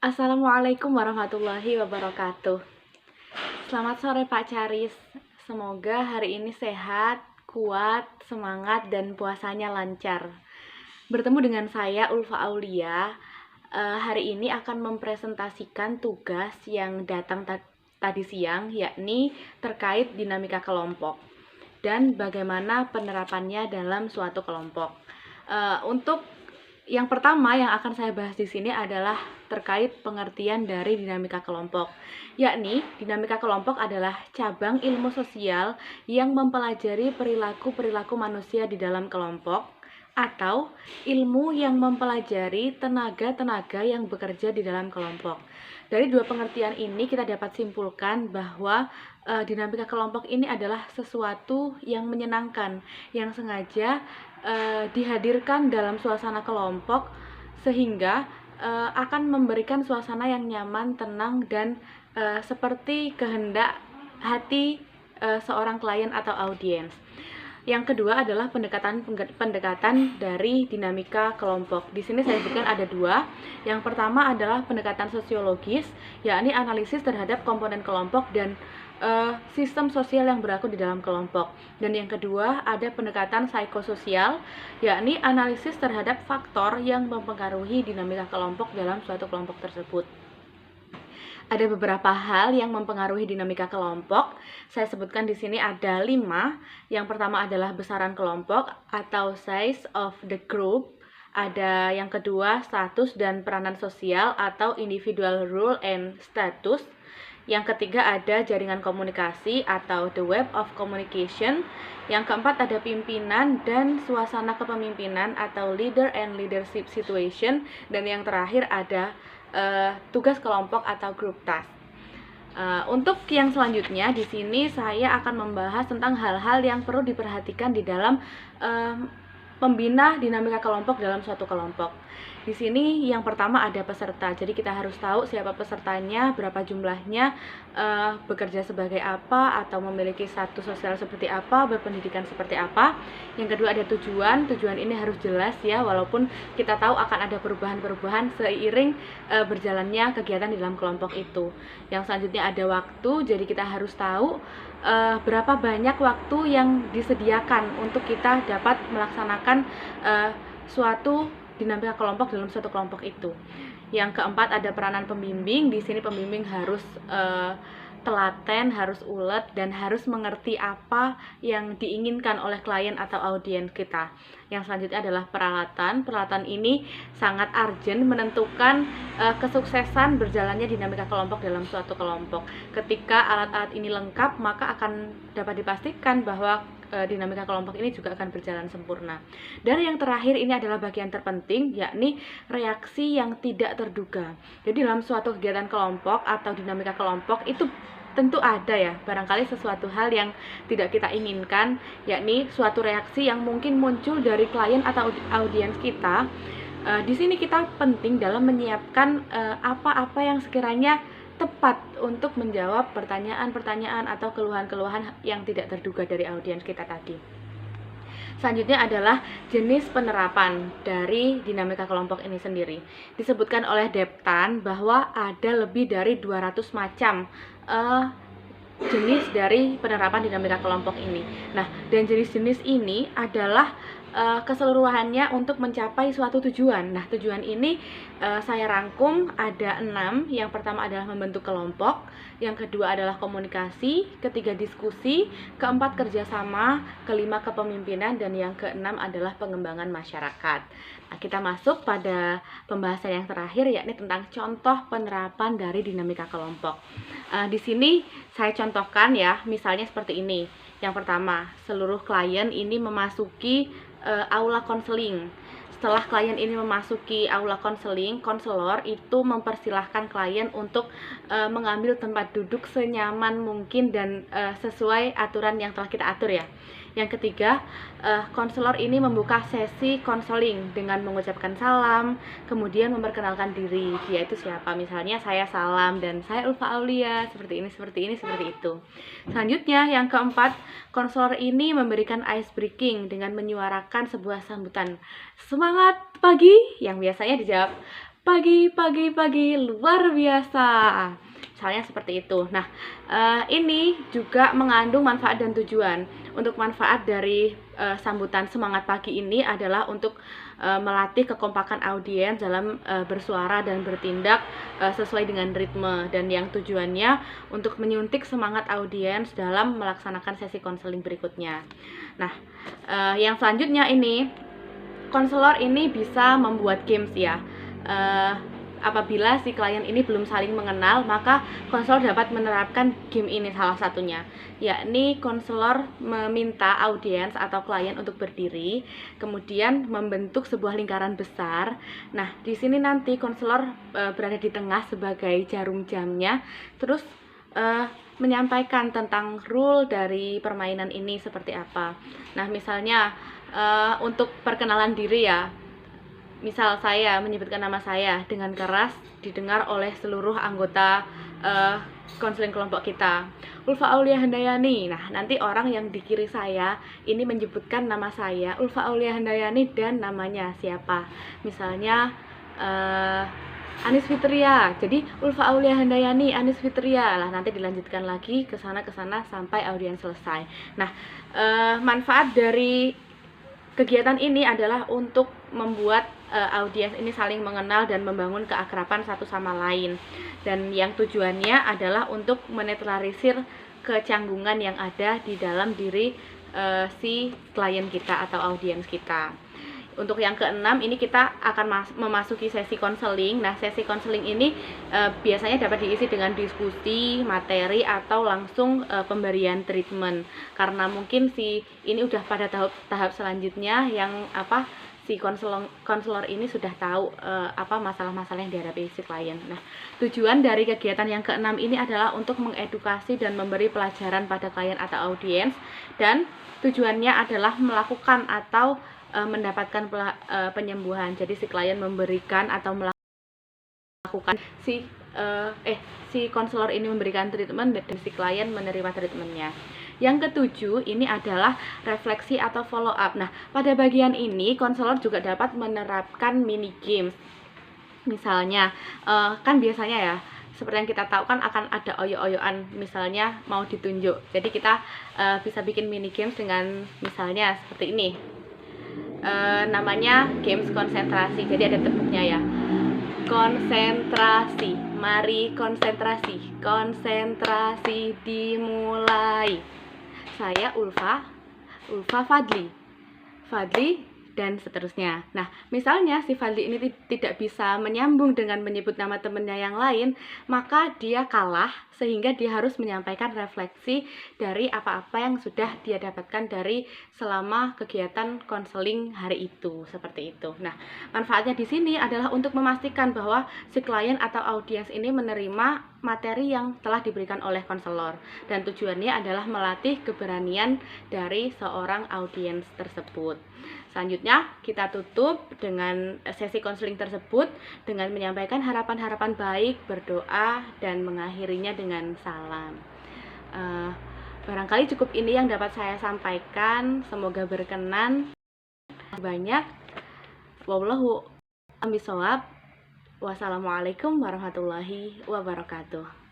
Assalamualaikum warahmatullahi wabarakatuh. Selamat sore Pak Charis. Semoga hari ini sehat, kuat, semangat, dan puasanya lancar. Bertemu dengan saya Ulfa Aulia. Hari ini akan mempresentasikan tugas yang datang tadi siang, yakni terkait dinamika kelompok dan bagaimana penerapannya dalam suatu kelompok. Untuk yang pertama yang akan saya bahas di sini adalah terkait pengertian dari dinamika kelompok. Yakni, dinamika kelompok adalah cabang ilmu sosial yang mempelajari perilaku-perilaku manusia di dalam kelompok atau ilmu yang mempelajari tenaga-tenaga yang bekerja di dalam kelompok. Dari dua pengertian ini kita dapat simpulkan bahwa dinamika kelompok ini adalah sesuatu yang menyenangkan, yang sengaja dihadirkan dalam suasana kelompok sehingga akan memberikan suasana yang nyaman, tenang, dan seperti kehendak hati seorang klien atau audiens. Yang kedua adalah pendekatan dari dinamika kelompok. Di sini saya sebutkan ada dua. Yang pertama adalah pendekatan sosiologis, yakni analisis terhadap komponen kelompok dan sistem sosial yang berlaku di dalam kelompok. Dan yang kedua ada pendekatan psikososial, yakni analisis terhadap faktor yang mempengaruhi dinamika kelompok dalam suatu kelompok tersebut. Ada beberapa hal yang mempengaruhi dinamika kelompok. Saya sebutkan di sini ada 5. Yang pertama adalah besaran kelompok atau size of the group. Ada yang kedua status dan peranan sosial atau individual role and status. Yang ketiga ada jaringan komunikasi atau the web of communication. Yang keempat ada pimpinan dan suasana kepemimpinan atau leader and leadership situation. Dan yang terakhir ada tugas kelompok atau group task. Untuk yang selanjutnya di sini saya akan membahas tentang hal-hal yang perlu diperhatikan di dalam pembina dinamika kelompok dalam suatu kelompok. Di sini yang pertama ada peserta. Jadi kita harus tahu siapa pesertanya, berapa jumlahnya, bekerja sebagai apa atau memiliki status sosial seperti apa, berpendidikan seperti apa. Yang kedua ada tujuan. Tujuan ini harus jelas ya, walaupun kita tahu akan ada perubahan-perubahan seiring berjalannya kegiatan di dalam kelompok itu. Yang selanjutnya ada waktu. Jadi kita harus tahu berapa banyak waktu yang disediakan untuk kita dapat melaksanakan suatu dinamika kelompok dalam suatu kelompok itu. Yang keempat ada peranan pembimbing. Di sini pembimbing harus telaten, harus ulet, dan harus mengerti apa yang diinginkan oleh klien atau audiens kita. Yang selanjutnya adalah peralatan. Peralatan ini sangat urgent menentukan kesuksesan berjalannya dinamika kelompok dalam suatu kelompok. Ketika alat-alat ini lengkap, maka akan dapat dipastikan bahwa dinamika kelompok ini juga akan berjalan sempurna. Dan yang terakhir ini adalah bagian terpenting, yakni reaksi yang tidak terduga. Jadi dalam suatu kegiatan kelompok atau dinamika kelompok itu tentu ada ya, barangkali sesuatu hal yang tidak kita inginkan, yakni suatu reaksi yang mungkin muncul dari klien atau audiens kita. Di sini kita penting dalam menyiapkan apa-apa yang sekiranya tepat untuk menjawab pertanyaan-pertanyaan atau keluhan-keluhan yang tidak terduga dari audiens kita tadi. Selanjutnya adalah jenis penerapan dari dinamika kelompok ini sendiri. Disebutkan oleh Deptan bahwa ada lebih dari 200 macam jenis dari penerapan dinamika kelompok ini. Nah, dan jenis-jenis ini adalah keseluruhannya untuk mencapai suatu tujuan. Nah, tujuan ini saya rangkum ada 6. Yang pertama adalah membentuk kelompok, yang kedua adalah komunikasi, ketiga diskusi, keempat kerjasama, kelima kepemimpinan, dan yang keenam adalah pengembangan masyarakat. Nah, kita masuk pada pembahasan yang terakhir, yakni tentang contoh penerapan dari dinamika kelompok. Di sini saya contohkan ya, misalnya seperti ini. Yang pertama, seluruh klien ini memasuki aula konseling. Setelah klien ini memasuki aula konseling, konselor itu mempersilahkan klien untuk mengambil tempat duduk senyaman mungkin dan sesuai aturan yang telah kita atur ya. Yang ketiga, konselor ini membuka sesi konseling dengan mengucapkan salam, kemudian memperkenalkan diri, dia itu siapa. Misalnya saya Salam dan saya Ulfa Aulia, seperti ini, seperti ini, seperti itu. Selanjutnya, yang keempat, konselor ini memberikan ice breaking dengan menyuarakan sebuah sambutan. Semangat pagi, yang biasanya dijawab pagi luar biasa. Misalnya seperti itu. Nah, ini juga mengandung manfaat dan tujuan. Untuk manfaat dari sambutan semangat pagi ini adalah untuk melatih kekompakan audiens dalam bersuara dan bertindak sesuai dengan ritme, dan yang tujuannya untuk menyuntik semangat audiens dalam melaksanakan sesi konseling berikutnya. Nah, yang selanjutnya ini, konselor ini bisa membuat games ya. Apabila si klien ini belum saling mengenal, maka konselor dapat menerapkan game ini, salah satunya yakni konselor meminta audiens atau klien untuk berdiri, kemudian membentuk sebuah lingkaran besar. Nah, di sini nanti konselor berada di tengah sebagai jarum jamnya, terus menyampaikan tentang rule dari permainan ini seperti apa. Nah, misalnya untuk perkenalan diri ya, misal saya menyebutkan nama saya dengan keras didengar oleh seluruh anggota konseling kelompok kita, Ulfa Aulia Handayani. Nah, nanti orang yang di kiri saya ini menyebutkan nama saya, Ulfa Aulia Handayani, dan namanya siapa. Misalnya Anis Fitria. Jadi Ulfa Aulia Handayani, Anis Fitria. Lah, nanti dilanjutkan lagi ke sana sampai audiens selesai. Nah, manfaat dari kegiatan ini adalah untuk membuat audiens ini saling mengenal dan membangun keakraban satu sama lain. Dan yang tujuannya adalah untuk menetralisir kecanggungan yang ada di dalam diri si klien kita atau audiens kita. Untuk yang keenam ini kita akan memasuki sesi konseling. Nah, sesi konseling ini biasanya dapat diisi dengan diskusi, materi, atau langsung pemberian treatment. Karena mungkin si ini udah pada tahap selanjutnya yang si konselor ini sudah tahu apa masalah-masalah yang dihadapi si klien. Nah, tujuan dari kegiatan yang keenam ini adalah untuk mengedukasi dan memberi pelajaran pada klien atau audiens, dan tujuannya adalah melakukan atau mendapatkan penyembuhan. Jadi si klien memberikan atau melakukan si konselor ini memberikan treatment dan si klien menerima treatmentnya. Yang ketujuh ini adalah refleksi atau follow up. Nah, pada bagian ini konselor juga dapat menerapkan mini games. Misalnya kan biasanya ya, seperti yang kita tahu kan akan ada oyo-oyoan, misalnya mau ditunjuk. Jadi kita bisa bikin mini games dengan misalnya seperti ini. Namanya games konsentrasi. Jadi ada tepuknya ya. Konsentrasi, mari konsentrasi. Konsentrasi dimulai. Saya Ulfa Fadli dan seterusnya. Nah, misalnya si Fadli ini tidak bisa menyambung dengan menyebut nama temannya yang lain, maka dia kalah sehingga dia harus menyampaikan refleksi dari apa-apa yang sudah dia dapatkan dari selama kegiatan konseling hari itu, seperti itu. Nah, manfaatnya di sini adalah untuk memastikan bahwa si klien atau audiens ini menerima materi yang telah diberikan oleh konselor, dan tujuannya adalah melatih keberanian dari seorang audiens tersebut. Selanjutnya kita tutup dengan sesi konseling tersebut dengan menyampaikan harapan-harapan baik, berdoa, dan mengakhirinya dengan salam. Barangkali cukup ini yang dapat saya sampaikan, semoga berkenan. Banyak. Wallahu a'lam bishawab. Wassalamualaikum warahmatullahi wabarakatuh.